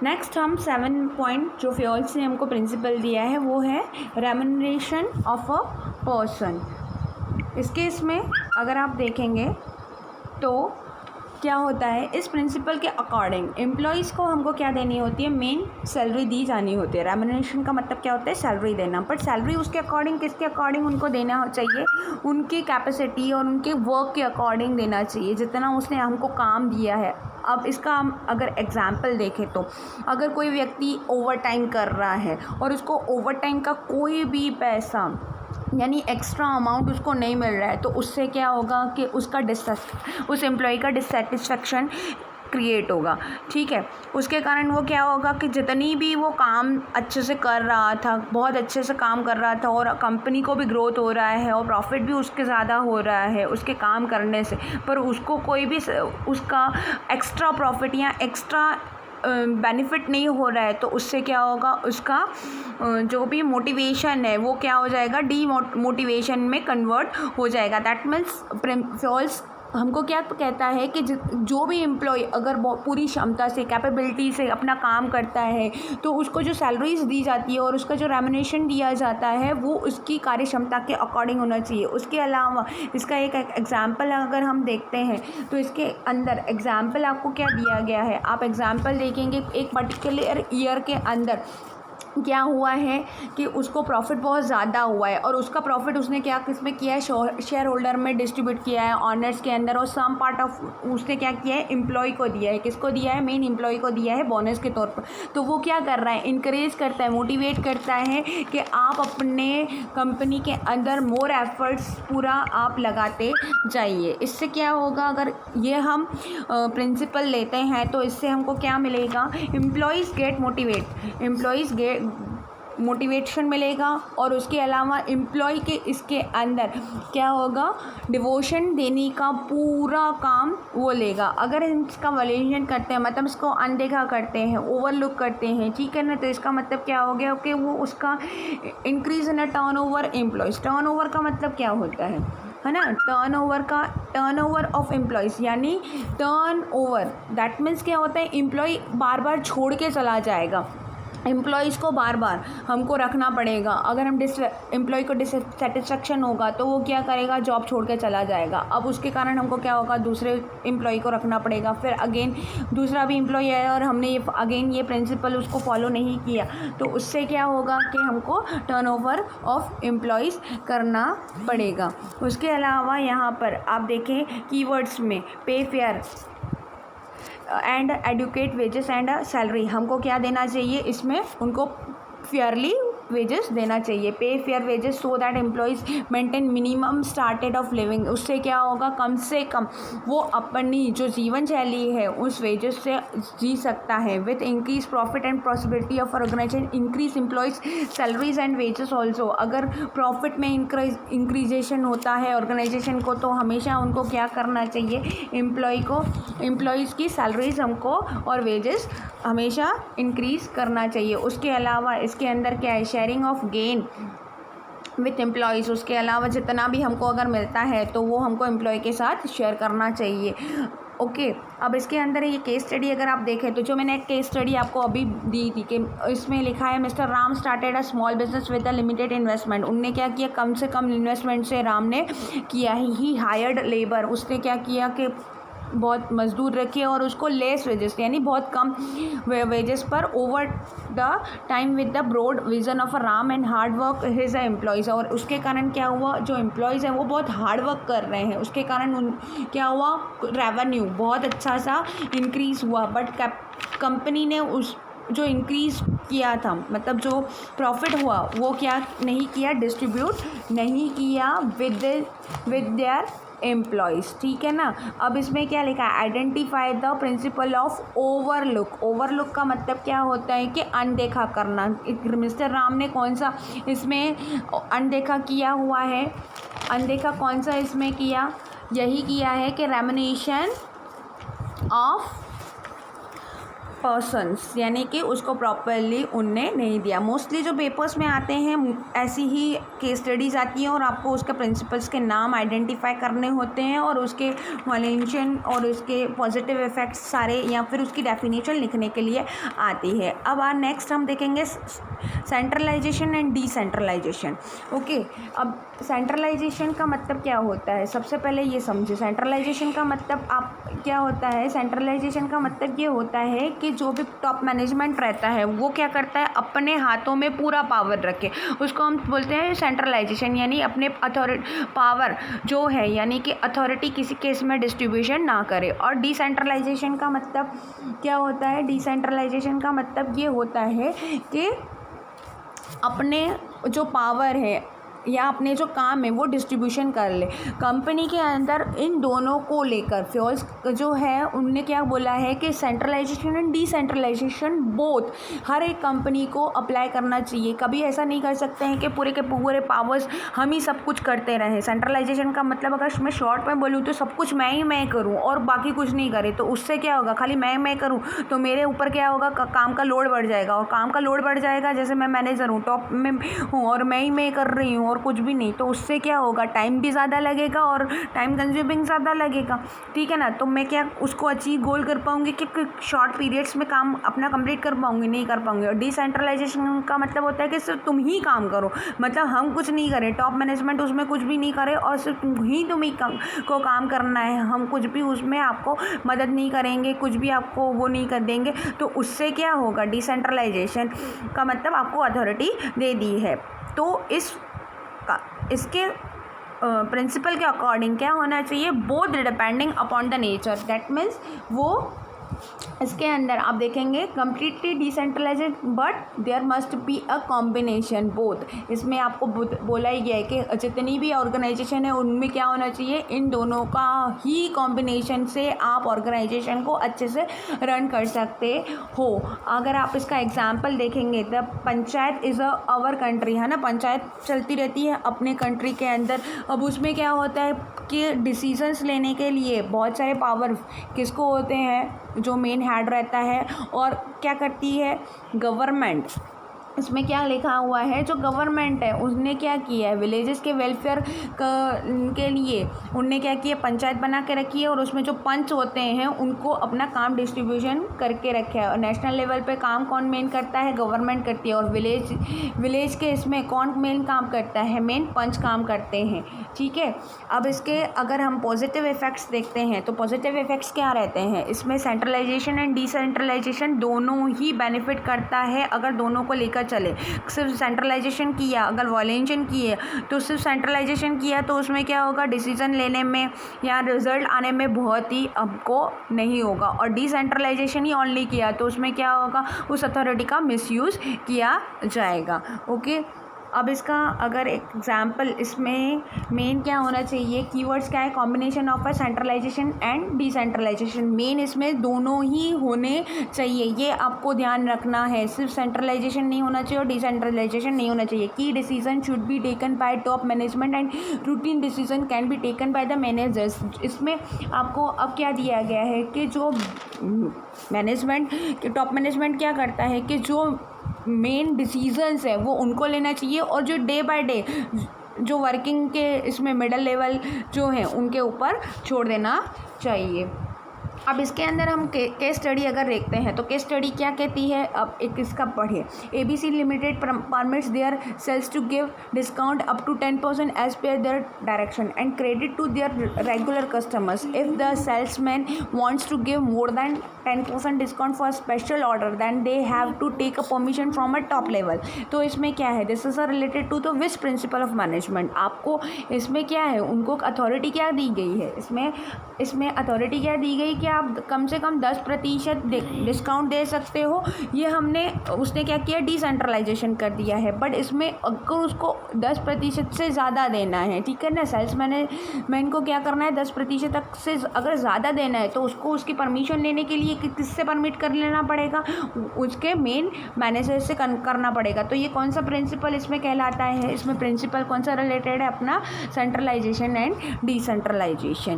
Next हम 7 point जो Fayol's ने हमको प्रिंसिपल दिया है वो है रेम्यूनरेशन ऑफ अ पर्सन। इस केस में अगर आप देखेंगे तो क्या होता है, इस प्रिंसिपल के अकॉर्डिंग एम्प्लॉयज़ को हमको क्या देनी होती है, मेन सैलरी दी जानी होती है। रेम्यूनरेशन का मतलब क्या होता है, सैलरी देना, बट सैलरी उसके अकॉर्डिंग किसके अकॉर्डिंग उनको देना चाहिए, उनकी कैपेसिटी और उनके वर्क के अकॉर्डिंग देना चाहिए, जितना उसने हमको काम दिया है। अब इसका हम अगर एग्जाम्पल देखें तो अगर कोई व्यक्ति ओवर टाइम कर रहा है और उसको ओवर टाइम का कोई भी पैसा यानी एक्स्ट्रा अमाउंट उसको नहीं मिल रहा है, तो उससे क्या होगा कि उस एम्प्लॉय का डिससेटिस्फैक्शन क्रिएट होगा। ठीक है, उसके कारण वो क्या होगा कि जितनी भी वो काम अच्छे से कर रहा था, बहुत अच्छे से काम कर रहा था और कंपनी को भी ग्रोथ हो रहा है और प्रॉफिट भी उसके ज़्यादा हो रहा है उसके काम करने से, पर उसको कोई भी उसका एक्स्ट्रा प्रॉफिट या एक्स्ट्रा बेनिफिट नहीं हो रहा है, तो उससे क्या होगा, उसका जो भी मोटिवेशन है वो क्या हो जाएगा, मोटिवेशन में कन्वर्ट हो जाएगा। दैट मीन्स फ्योल्स हमको क्या कहता है कि जो भी एम्प्लॉय अगर पूरी क्षमता से कैपेबिलिटी से अपना काम करता है तो उसको जो सैलरीज दी जाती है और उसका जो रेम्यूनरेशन दिया जाता है वो उसकी कार्य क्षमता के अकॉर्डिंग होना चाहिए। उसके अलावा इसका एक एग्जांपल अगर हम देखते हैं तो इसके अंदर एग्जांपल आपको क्या दिया गया है, आप एग्जांपल देखेंगे एक पर्टिकुलर ईयर के अंदर क्या हुआ है कि उसको प्रॉफिट बहुत ज़्यादा हुआ है और उसका प्रॉफिट उसने क्या किसमें किया है, शेयर होल्डर में डिस्ट्रीब्यूट किया है, ऑनर्स के अंदर, और सम पार्ट ऑफ उसने क्या किया है, एम्प्लॉय को दिया है। किसको दिया है, मेन एम्प्लॉय को दिया है बोनस के तौर पर। तो वो क्या कर रहा है, इनकरेज करता है, मोटिवेट करता है कि आप अपने कंपनी के अंदर मोर एफर्ट्स पूरा आप लगाते जाइए। इससे क्या होगा, अगर ये हम प्रिंसिपल लेते हैं तो इससे हमको क्या मिलेगा, एम्प्लॉयज़ गेट मोटिवेशन मिलेगा और उसके अलावा एम्प्लॉय के इसके अंदर क्या होगा, डिवोशन देने का पूरा काम वो लेगा। अगर इसका वैल्यूएशन करते हैं मतलब इसको अनदेखा करते हैं, ओवरलुक करते हैं, ठीक है ना, तो इसका मतलब क्या हो गया कि वो उसका increase in turnover employees. Turnover का मतलब क्या होता है ना, टर्नओवर ऑफ एम्प्लॉयज़ यानी टर्नओवर, दैट मीन्स क्या होता है, एम्प्लॉय बार बार छोड़ के चला जाएगा, एम्प्लॉयज़ को बार बार हमको रखना पड़ेगा। अगर हम एम्प्लॉय को डिससेटिस्फैक्शन होगा तो वो क्या करेगा, जॉब छोड़ के चला जाएगा। अब उसके कारण हमको क्या होगा, दूसरे एम्प्लॉय को रखना पड़ेगा, फिर अगेन दूसरा भी एम्प्लॉय है और हमने ये प्रिंसिपल उसको फॉलो नहीं किया, तो उससे क्या होगा कि हमको टर्नओवर ऑफ एम्प्लॉयज़ करना पड़ेगा। उसके अलावा यहाँ पर आप देखें कीवर्ड्स में pay fair and adequate wages and salary, हमको क्या देना चाहिए, इसमें उनको फेयरली वेजेस देना चाहिए, पे fair wages so that employees maintain minimum started off living. उससे क्या होगा, कम से कम वो अपनी जो जीवन शैली है उस वेजेस से जी सकता है। With increase profit and prosperity of organisation increase employees salaries and wages also. अगर प्रॉफिट में इंक्रीजेशन होता है ऑर्गेनाइजेशन को, तो हमेशा उनको क्या करना चाहिए, एम्प्लॉयज़ की सैलरीज हमको और वेजेस हमेशा इंक्रीज़ करना चाहिए। उसके अलावा इसके अंदर क्या है, sharing of gain with employees. उसके अलावा जितना भी हमको अगर मिलता है तो वो हमको एम्प्लॉय के साथ शेयर करना चाहिए। ओके, अब इसके अंदर ये केस स्टडी अगर आप देखें तो जो मैंने एक केस स्टडी आपको अभी दी थी कि इसमें लिखा है mister Ram started a small business with a limited investment. उनने क्या किया, कम से कम इन्वेस्टमेंट से राम ने किया ही हायर्ड लेबर। उसने क्या किया कि बहुत मज़दूर रखे और उसको लेस वेजेस यानी बहुत कम वेजेस पर over the time with the broad vision of a Ram and hard work his employees. और उसके कारण क्या हुआ, जो एम्प्लॉयज़ हैं वो बहुत हार्ड वर्क कर रहे हैं, उसके कारण क्या हुआ, रेवेन्यू बहुत अच्छा सा इंक्रीज़ हुआ। बट कंपनी ने उस जो इंक्रीज़ किया था मतलब जो प्रॉफिट हुआ वो क्या नहीं किया, डिस्ट्रीब्यूट नहीं किया विद देयर एम्प्लॉयज़। ठीक है ना। अब इसमें क्या लिखा है, identify the principle of overlook. Overlook का मतलब क्या होता है कि अनदेखा करना। मिस्टर राम ने कौन सा इसमें अनदेखा किया हुआ है, अनदेखा कौन सा इसमें किया, यही किया है कि रेम्यूनरेशन ऑफ पर्सन्स यानी कि उसको प्रॉपरली उनने नहीं दिया। मोस्टली जो पेपर्स में आते हैं ऐसी ही केस स्टडीज़ आती हैं और आपको उसके प्रिंसिपल्स के नाम आइडेंटिफाई करने होते हैं और उसके वॉल्यूशन और उसके पॉजिटिव इफ़ेक्ट्स सारे या फिर उसकी डेफिनेशन लिखने के लिए आती है। अब नेक्स्ट हम देखेंगे सेंट्रलाइजेशन एंड डिसेंट्रलाइजेशन। ओके, अब सेंट्रलाइजेशन का मतलब क्या होता है, सबसे पहले ये समझे। सेंट्रलाइजेशन का मतलब आप क्या होता है, सेंट्रलाइजेशन का मतलब ये होता है कि जो भी टॉप मैनेजमेंट रहता है वो क्या करता है, अपने हाथों में पूरा पावर रखे, उसको हम बोलते हैं सेंट्रलाइजेशन, यानी अपने अथॉरिटी पावर जो है यानी कि अथॉरिटी किसी केस में डिस्ट्रीब्यूशन ना करे। और डिसेंट्रलाइजेशन का मतलब क्या होता है, डिसेंट्रलाइजेशन का मतलब ये होता है कि अपने जो पावर है या अपने जो काम है वो डिस्ट्रीब्यूशन कर ले कंपनी के अंदर। इन दोनों को लेकर फ्योल्स जो है उनने क्या बोला है कि सेंट्रलाइजेशन एंड डिसेंट्रलाइजेशन बोथ हर एक कंपनी को अप्लाई करना चाहिए। कभी ऐसा नहीं कर सकते हैं कि पूरे के पूरे पावर्स हम ही सब कुछ करते रहें। सेंट्रलाइजेशन का मतलब अगर मैं शॉर्ट में बोलूँ तो सब कुछ मैं करूँ और बाकी कुछ नहीं करे, तो उससे क्या होगा, खाली मैं करूँ तो मेरे ऊपर क्या होगा, काम का लोड बढ़ जाएगा। और काम का लोड बढ़ जाएगा, जैसे मैं मैनेजर हूँ, टॉप में हूँ और मैं कर रही हूँ और कुछ भी नहीं, तो उससे क्या होगा, टाइम भी ज़्यादा लगेगा और टाइम कंज्यूमिंग ज़्यादा लगेगा। ठीक है ना, तो मैं क्या उसको अचीव गोल कर पाऊँगी कि शॉर्ट पीरियड्स में काम अपना कंप्लीट कर पाऊँगी, नहीं कर पाऊँगी। और डिसेंट्रलाइजेशन का मतलब होता है कि सिर्फ तुम ही काम करो, मतलब हम कुछ नहीं करें, टॉप मैनेजमेंट उसमें कुछ भी नहीं करे और सिर्फ तुम ही को काम करना है, हम कुछ भी उसमें आपको मदद नहीं करेंगे, कुछ भी आपको वो नहीं कर देंगे। तो उससे क्या होगा, डिसेंट्रलाइजेशन का मतलब आपको अथॉरिटी दे दी है। तो इसके प्रिंसिपल के अकॉर्डिंग क्या होना चाहिए, both depending upon the nature, that means वो इसके अंदर आप देखेंगे completely decentralised but there must be a combination both. इसमें आपको बोला ही गया है कि जितनी भी ऑर्गेनाइजेशन है उनमें क्या होना चाहिए, इन दोनों का ही कॉम्बिनेशन से आप ऑर्गेनाइजेशन को अच्छे से रन कर सकते हो। अगर आप इसका एग्जांपल देखेंगे तो पंचायत इज़ आवर कंट्री, है ना, पंचायत चलती रहती है अपने कंट्री के अंदर। अब उसमें क्या होता है कि डिसीजंस लेने के लिए बहुत सारे पावर किसको होते हैं, जो मेन हेड रहता है। और क्या करती है गवर्नमेंट, इसमें क्या लिखा हुआ है, जो गवर्नमेंट है उसने क्या किया है, विलेजेस के वेलफेयर के लिए उनने क्या किया, पंचायत बना के रखी है और उसमें जो पंच होते हैं उनको अपना काम डिस्ट्रीब्यूशन करके रखा है। और नेशनल लेवल पे काम कौन मेन करता है, गवर्नमेंट करती है। और विलेज के इसमें कौन मेन काम करता है, मेन पंच काम करते हैं। ठीक है, अब इसके अगर हम पॉजिटिव इफ़ेक्ट्स देखते हैं तो पॉजिटिव इफ़ेक्ट्स क्या रहते हैं, इसमें सेंट्रलाइजेशन एंड डिसेंट्रलाइजेशन दोनों ही बेनिफिट करता है अगर दोनों को लेकर चले। सिर्फ सेंट्रलाइजेशन किया, अगर वॉल्यूशन किए तो सिर्फ सेंट्रलाइजेशन किया तो उसमें क्या होगा, डिसीजन लेने में या रिजल्ट आने में बहुत ही आपको नहीं होगा। और डिसेंट्रलाइजेशन ही ओनली किया तो उसमें क्या होगा, उस अथॉरिटी का मिसयूज़ किया जाएगा। ओके, अब इसका अगर एग्जाम्पल इसमें मेन क्या होना चाहिए, कीवर्ड्स क्या है, combination of a centralisation and decentralisation. Main इसमें दोनों ही होने चाहिए, ये आपको ध्यान रखना है। सिर्फ सेंट्रलाइजेशन नहीं होना चाहिए और डिसेंट्रलाइजेशन नहीं होना चाहिए। की decision should be taken by top management and routine decision can be taken by the managers. इसमें आपको अब क्या दिया गया है कि जो मैनेजमेंट टॉप मैनेजमेंट क्या करता है कि जो मेन डिसीजंस है वो उनको लेना चाहिए और जो डे बाय डे जो वर्किंग के इसमें मिडल लेवल जो है उनके ऊपर छोड़ देना चाहिए। अब इसके अंदर हम केस स्टडी अगर देखते हैं तो केस स्टडी क्या कहती है, अब एक इसका पढ़िए। ABC limited permits their sales to give discount up to 10% as per their direction and credit to their regular customers. If the salesman wants to give more than 10% discount for special order then they have to take a permission from a top level. तो इसमें क्या है, this is related to the which principle of management. आपको इसमें क्या है, उनको authority क्या दी गई है, इसमें अथॉरिटी क्या दी गई कि आप कम से कम 10% डिस्काउंट दे सकते हो। ये उसने क्या किया, डिसेंट्रलाइजेशन कर दिया है। बट इसमें अगर उसको 10% से ज़्यादा देना है, ठीक है ना, सेल्स मैन को क्या करना है, 10% तक से अगर ज़्यादा देना है तो उसको उसकी परमिशन लेने के लिए किससे परमिट कर लेना पड़ेगा, उसके मेन मैनेजर से करना पड़ेगा। तो ये कौन सा प्रिंसिपल इसमें कहलाता है, इसमें प्रिंसिपल कौन सा रिलेटेड है, अपना सेंट्रलाइजेशन एंड डिसेंट्रलाइजेशन।